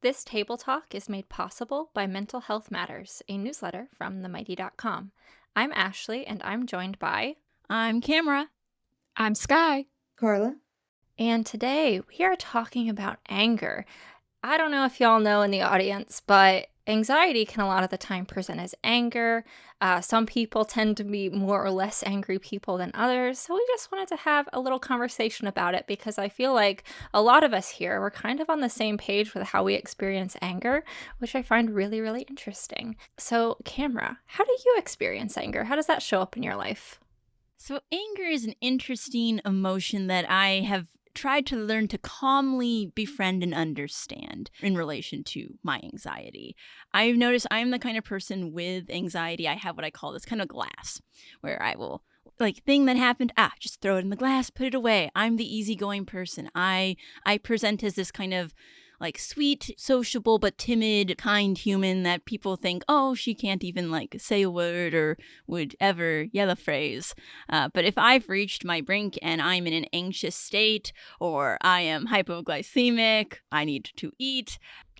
This table talk is made possible by Mental Health Matters, a newsletter from themighty.com. I'm Ashley, and I'm joined by... I'm Camara. I'm Skye. Carla. And today we are talking about anger. I don't know if y'all know in the audience, but anxiety can a lot of the time present as anger. Some people tend to be more or less angry people than others. So we just wanted to have a little conversation about it because I feel like a lot of us here, we're kind of on the same page with how we experience anger, which I find really, really interesting. So Camara, how do you experience anger? How does that show up in your life? So anger is an interesting emotion that I have tried to learn to calmly befriend and understand in relation to my anxiety. I've noticed I'm the kind of person with anxiety. I have what I call this kind of glass where I will thing that happened, just throw it in the glass, put it away. I'm the easygoing person. I present as this kind of sweet, sociable, but timid, kind human that people think, oh, she can't even say a word or would ever yell a phrase. But if I've reached my brink and I'm in an anxious state or I am hypoglycemic, I need to eat.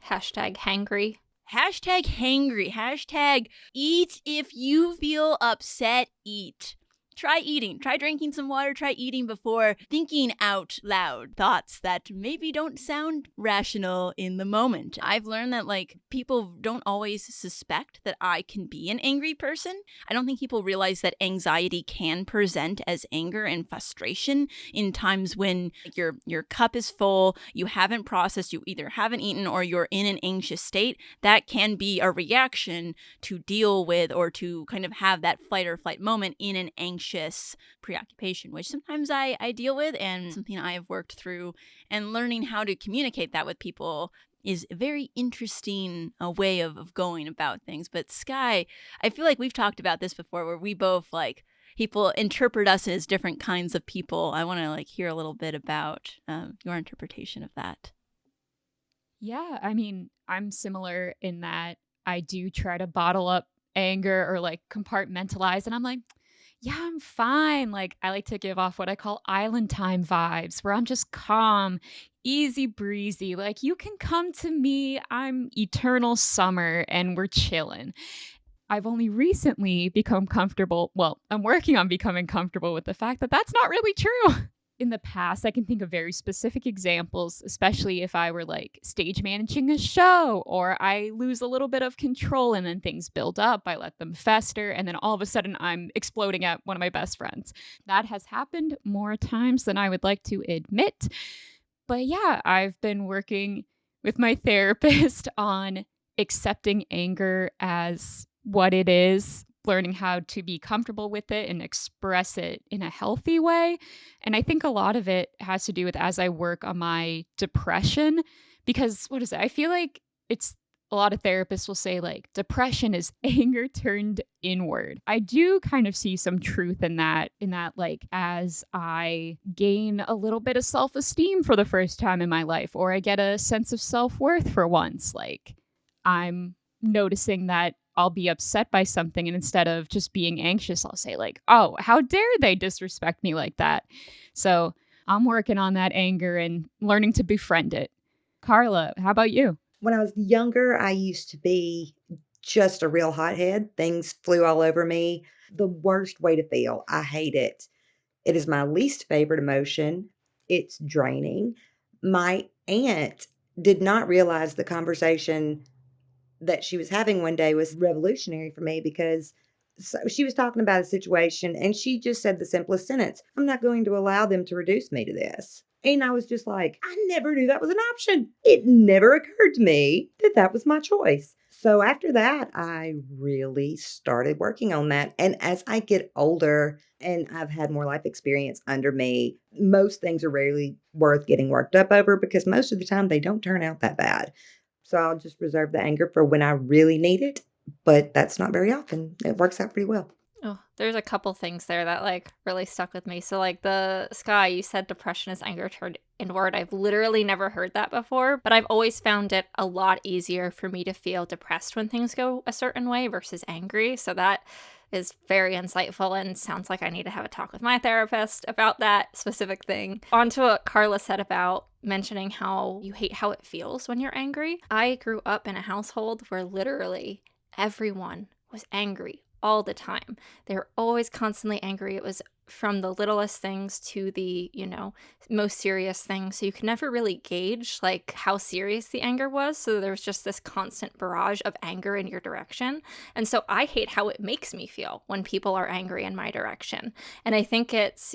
#hangry. #hangry. #eat if you feel upset, eat. Try eating. Try drinking some water. Try eating before thinking out loud thoughts that maybe don't sound rational in the moment. I've learned that people don't always suspect that I can be an angry person. I don't think people realize that anxiety can present as anger and frustration in times when your cup is full, you haven't processed, you either haven't eaten or you're in an anxious state. That can be a reaction to deal with or to kind of have that fight or flight moment in an anxious preoccupation, which sometimes I deal with and something I have worked through, and learning how to communicate that with people is a very interesting way of going about things. But Skye, I feel like we've talked about this before where we both people interpret us as different kinds of people. I want to hear a little bit about your interpretation of that. Yeah, I mean, I'm similar in that I do try to bottle up anger or compartmentalize, and I'm like, yeah, I'm fine. I like to give off what I call island time vibes, where I'm just calm, easy breezy. You can come to me. I'm eternal summer and we're chilling. I've only recently become comfortable. Well, I'm working on becoming comfortable with the fact that that's not really true. In the past, I can think of very specific examples, especially if I were stage managing a show or I lose a little bit of control and then things build up. I let them fester and then all of a sudden I'm exploding at one of my best friends. That has happened more times than I would like to admit. But yeah, I've been working with my therapist on accepting anger as what it is, learning how to be comfortable with it and express it in a healthy way. And I think a lot of it has to do with as I work on my depression, because what is it? I feel like it's a lot of therapists will say depression is anger turned inward. I do kind of see some truth in that as I gain a little bit of self-esteem for the first time in my life, or I get a sense of self-worth for once, I'm noticing that I'll be upset by something, and instead of just being anxious, I'll say oh, how dare they disrespect me like that? So I'm working on that anger and learning to befriend it. Carla, how about you? When I was younger, I used to be just a real hothead. Things flew all over me. The worst way to feel. I hate it. It is my least favorite emotion. It's draining. My aunt did not realize the conversation that she was having one day was revolutionary for me, because she was talking about a situation and she just said the simplest sentence: I'm not going to allow them to reduce me to this. And I was just like, I never knew that was an option. It never occurred to me that that was my choice. So after that, I really started working on that. And as I get older and I've had more life experience under me, most things are rarely worth getting worked up over, because most of the time they don't turn out that bad. So I'll just reserve the anger for when I really need it, but that's not very often. It works out pretty well. Oh, there's a couple things there that really stuck with me. So the Skye, you said depression is anger turned inward. I've literally never heard that before, but I've always found it a lot easier for me to feel depressed when things go a certain way versus angry. So that is very insightful and sounds like I need to have a talk with my therapist about that specific thing. On to what Carla said about mentioning how you hate how it feels when you're angry. I grew up in a household where literally everyone was angry all the time. They were always constantly angry. It was from the littlest things to the, most serious things. So you could never really gauge like how serious the anger was. So there was just this constant barrage of anger in your direction. And so I hate how it makes me feel when people are angry in my direction. And I think it's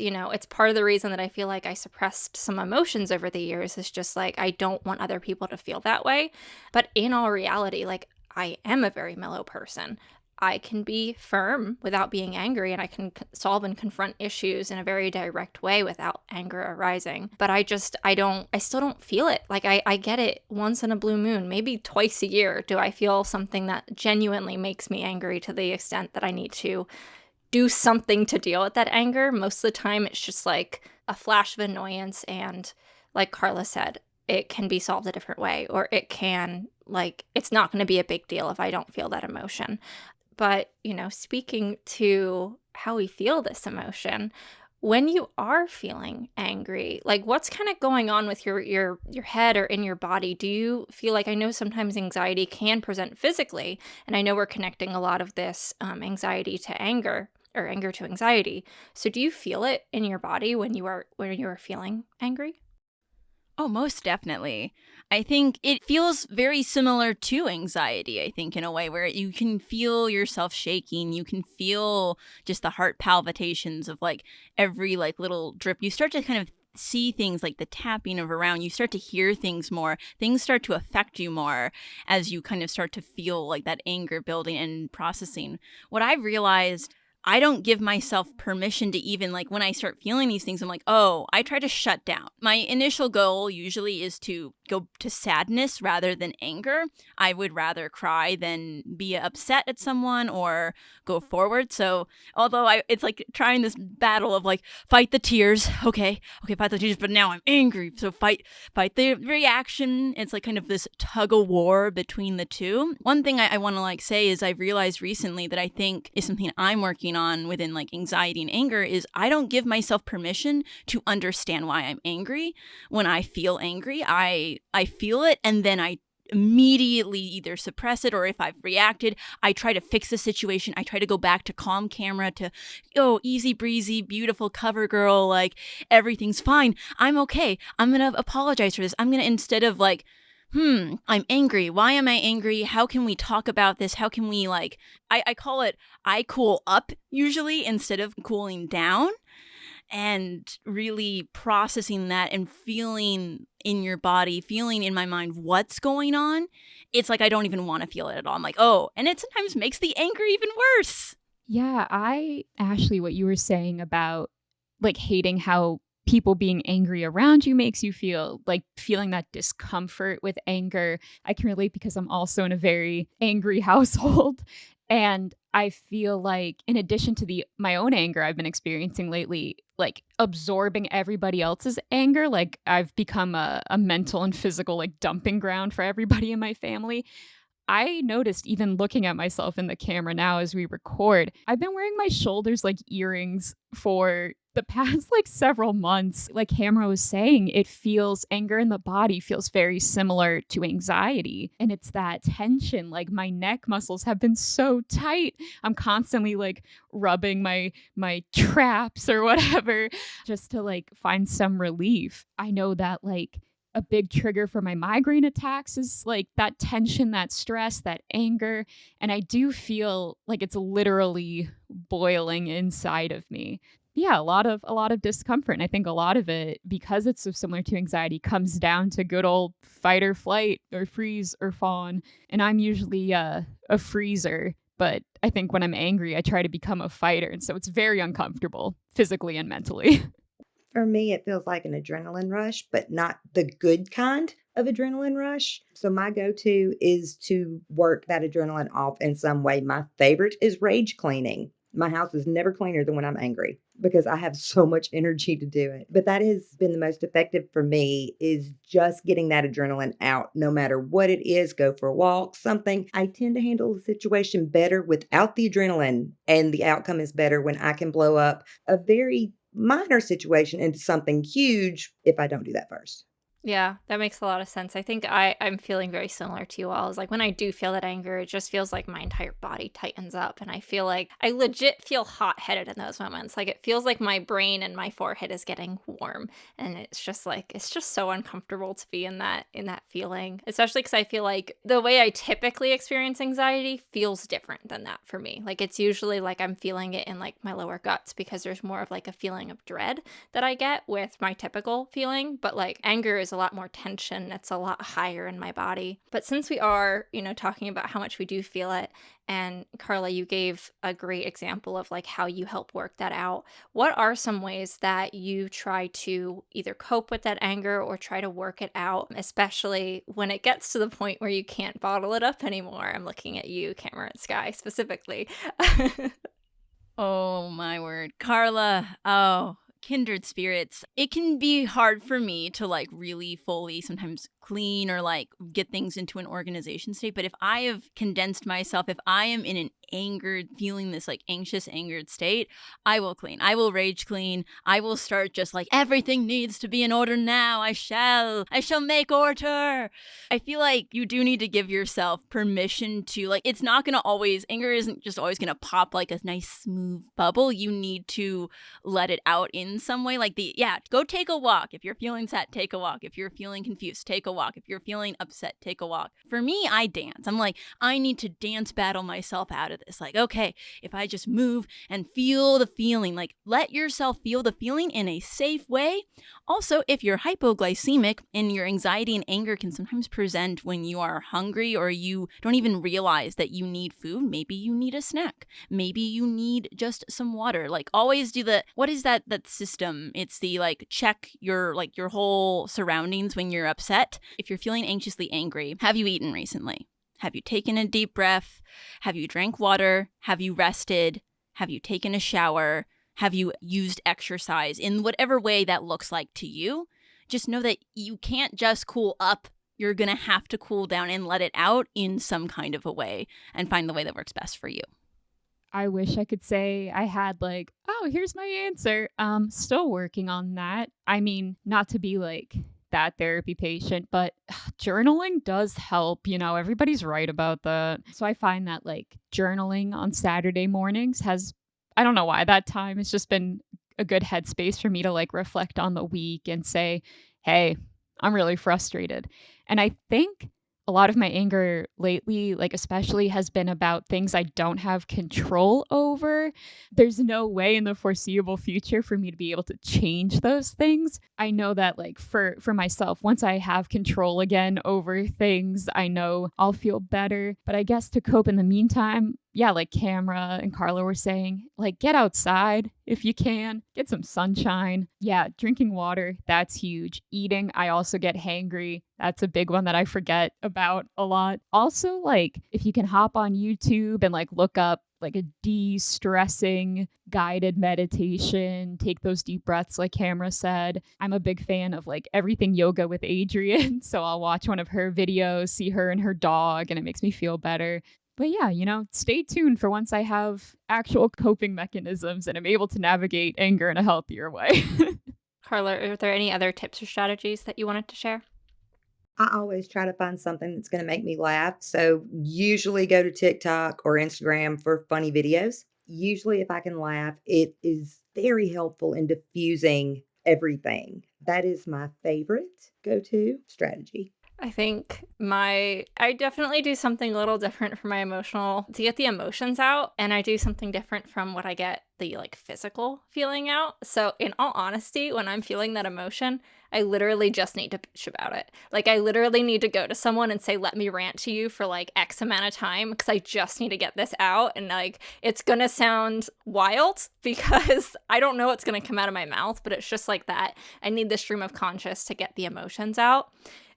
part of the reason that I feel like I suppressed some emotions over the years is just like, I don't want other people to feel that way. But in all reality, like I am a very mellow person. I can be firm without being angry, and I can solve and confront issues in a very direct way without anger arising. But I still don't feel it. Like I get it once in a blue moon, maybe twice a year do I feel something that genuinely makes me angry to the extent that I need to do something to deal with that anger. Most of the time it's just like a flash of annoyance, and like Carla said, it can be solved a different way, or it can, like, it's not going to be a big deal if I don't feel that emotion. But, speaking to how we feel this emotion, when you are feeling angry, like what's kind of going on with your head or in your body? Do you feel like, I know sometimes anxiety can present physically, and I know we're connecting a lot of this anxiety to anger or anger to anxiety. So do you feel it in your body when you are feeling angry? Oh, most definitely. I think it feels very similar to anxiety, I think, in a way where you can feel yourself shaking. You can feel just the heart palpitations of like every like little drip. You start to kind of see things like the tapping of around. You start to hear things more. Things start to affect you more as you kind of start to feel like that anger building and processing. What I've realized, I don't give myself permission to even like when I start feeling these things, I'm like, oh, I try to shut down. My initial goal usually is to go to sadness rather than anger. I would rather cry than be upset at someone or go forward. So although it's like trying this battle of like fight the tears. Okay, fight the tears, but now I'm angry. So fight the reaction. It's like kind of this tug of war between the two. One thing I want to like say is I've realized recently that I think is something I'm working on within like anxiety and anger is I don't give myself permission to understand why I'm angry. When I feel angry, I feel it, and then I immediately either suppress it, or if I've reacted, I try to fix the situation. I try to go back to calm Camara, to, easy breezy, beautiful cover girl, like everything's fine. I'm okay. I'm going to apologize for this. I'm going to, instead of like, I'm angry. Why am I angry? How can we talk about this? How can we like, I call it, I cool up usually instead of cooling down. And really processing that and feeling in your body, feeling in my mind what's going on. It's like I don't even want to feel it at all. I'm like, oh, and it sometimes makes the anger even worse. Yeah, Ashley, what you were saying about like hating how people being angry around you makes you feel, like feeling that discomfort with anger. I can relate because I'm also in a very angry household. And I feel like in addition to my own anger I've been experiencing lately, like absorbing everybody else's anger, like I've become a mental and physical like dumping ground for everybody in my family. I noticed even looking at myself in the camera now as we record, I've been wearing my shoulders like earrings for the past like several months. Like Camara was saying, anger in the body feels very similar to anxiety. And it's that tension, like my neck muscles have been so tight. I'm constantly like rubbing my traps or whatever just to like find some relief. I know that like a big trigger for my migraine attacks is like that tension, that stress, that anger. And I do feel like it's literally boiling inside of me. Yeah, a lot of discomfort. And I think a lot of it, because it's so similar to anxiety, comes down to good old fight or flight or freeze or fawn. And I'm usually a freezer. But I think when I'm angry, I try to become a fighter. And so it's very uncomfortable physically and mentally. For me, it feels like an adrenaline rush, but not the good kind of adrenaline rush. So my go-to is to work that adrenaline off in some way. My favorite is rage cleaning. My house is never cleaner than when I'm angry because I have so much energy to do it. But that has been the most effective for me is just getting that adrenaline out, no matter what it is, go for a walk, something. I tend to handle the situation better without the adrenaline, and the outcome is better when I can blow up a very minor situation into something huge if I don't do that first. Yeah, that makes a lot of sense. I think I'm feeling very similar to you all. Is like when I do feel that anger, it just feels like my entire body tightens up, and I feel like I legit feel hot-headed in those moments. Like it feels like my brain and my forehead is getting warm, and it's just so uncomfortable to be in that feeling. Especially because I feel like the way I typically experience anxiety feels different than that for me. Like it's usually like I'm feeling it in like my lower guts because there's more of like a feeling of dread that I get with my typical feeling, but like anger is a lot more tension. It's a lot higher in my body. But since we are, talking about how much we do feel it, and Carla, you gave a great example of like how you help work that out. What are some ways that you try to either cope with that anger or try to work it out, especially when it gets to the point where you can't bottle it up anymore? I'm looking at you, Camera and Skye specifically. Oh my word. Carla, oh, kindred spirits. It can be hard for me to like really fully sometimes clean or like get things into an organization state. But if I have condensed myself, if I am in an angered, feeling this like anxious, angered state, I will clean. I will rage clean. I will start just like everything needs to be in order now. I shall make order. I feel like you do need to give yourself permission to like, it's not going to always, anger isn't just always going to pop like a nice smooth bubble. You need to let it out in some way. Like go take a walk. If you're feeling sad, take a walk. If you're feeling confused, take a walk. If you're feeling upset, take a walk. For me, I dance. I'm like, I need to dance battle myself out of this. Like, okay, if I just move and feel the feeling, like let yourself feel the feeling in a safe way. Also, if you're hypoglycemic and your anxiety and anger can sometimes present when you are hungry or you don't even realize that you need food, maybe you need a snack. Maybe you need just some water. Like always do what is that system? It's the like check your whole surroundings when you're upset. If you're feeling anxiously angry, have you eaten recently? Have you taken a deep breath? Have you drank water? Have you rested? Have you taken a shower? Have you used exercise in whatever way that looks like to you? Just know that you can't just cool up. You're going to have to cool down and let it out in some kind of a way and find the way that works best for you. I wish I could say I had like, oh, here's my answer. Still working on that. I mean, not to be like that therapy patient, but journaling does help. Everybody's right about that. So I find that like journaling on Saturday mornings I don't know why that time has just been a good headspace for me to like reflect on the week and say, hey, I'm really frustrated. And I think a lot of my anger lately, like especially, has been about things I don't have control over. There's no way in the foreseeable future for me to be able to change those things. I know that like for myself, once I have control again over things, I know I'll feel better. But I guess to cope in the meantime, yeah, like Camara and Carla were saying, like get outside if you can, get some sunshine. Yeah, drinking water, that's huge. Eating, I also get hangry. That's a big one that I forget about a lot. Also, like if you can hop on YouTube and like look up like a de-stressing guided meditation, take those deep breaths like Camara said. I'm a big fan of like everything yoga with Adrienne, so I'll watch one of her videos, see her and her dog, and it makes me feel better. But yeah, stay tuned for once I have actual coping mechanisms and I'm able to navigate anger in a healthier way. Carla, are there any other tips or strategies that you wanted to share? I always try to find something that's going to make me laugh. So usually go to TikTok or Instagram for funny videos. Usually if I can laugh, it is very helpful in diffusing everything. That is my favorite go-to strategy. I think I definitely do something a little different for my emotional to get the emotions out, and I do something different from what I get the like physical feeling out. So in all honesty, when I'm feeling that emotion, I literally just need to bitch about it. Like I literally need to go to someone and say, let me rant to you for like X amount of time because I just need to get this out. And like, it's gonna sound wild because I don't know what's gonna come out of my mouth, but it's just like that. I need the stream of conscious to get the emotions out.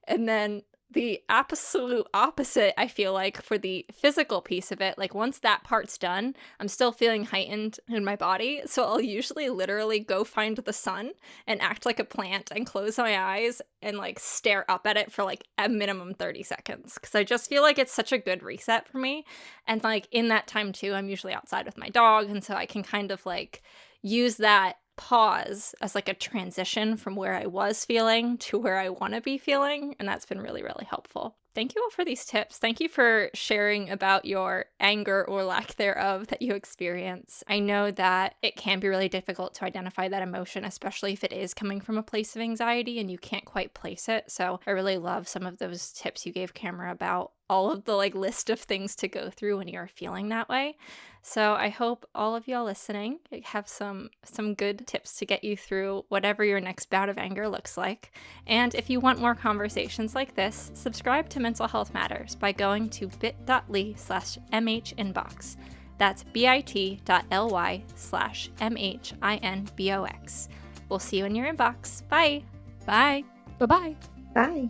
And then the absolute opposite, I feel like, for the physical piece of it. Like, once that part's done, I'm still feeling heightened in my body. So I'll usually literally go find the sun and act like a plant and close my eyes and like stare up at it for like a minimum 30 seconds. Cause I just feel like it's such a good reset for me. And like in that time too, I'm usually outside with my dog. And so I can kind of like use that pause as like a transition from where I was feeling to where I want to be feeling. And that's been really, really helpful. Thank you all for these tips. Thank you for sharing about your anger or lack thereof that you experience. I know that it can be really difficult to identify that emotion, especially if it is coming from a place of anxiety and you can't quite place it. So I really love some of those tips you gave, Camara, about all of the like list of things to go through when you're feeling that way. So I hope all of y'all listening have some good tips to get you through whatever your next bout of anger looks like. And if you want more conversations like this, subscribe to Mental Health Matters by going to bit.ly/mhinbox. That's bit.ly/mhinbox. We'll see you in your inbox. Bye. Bye. Bye-bye. Bye.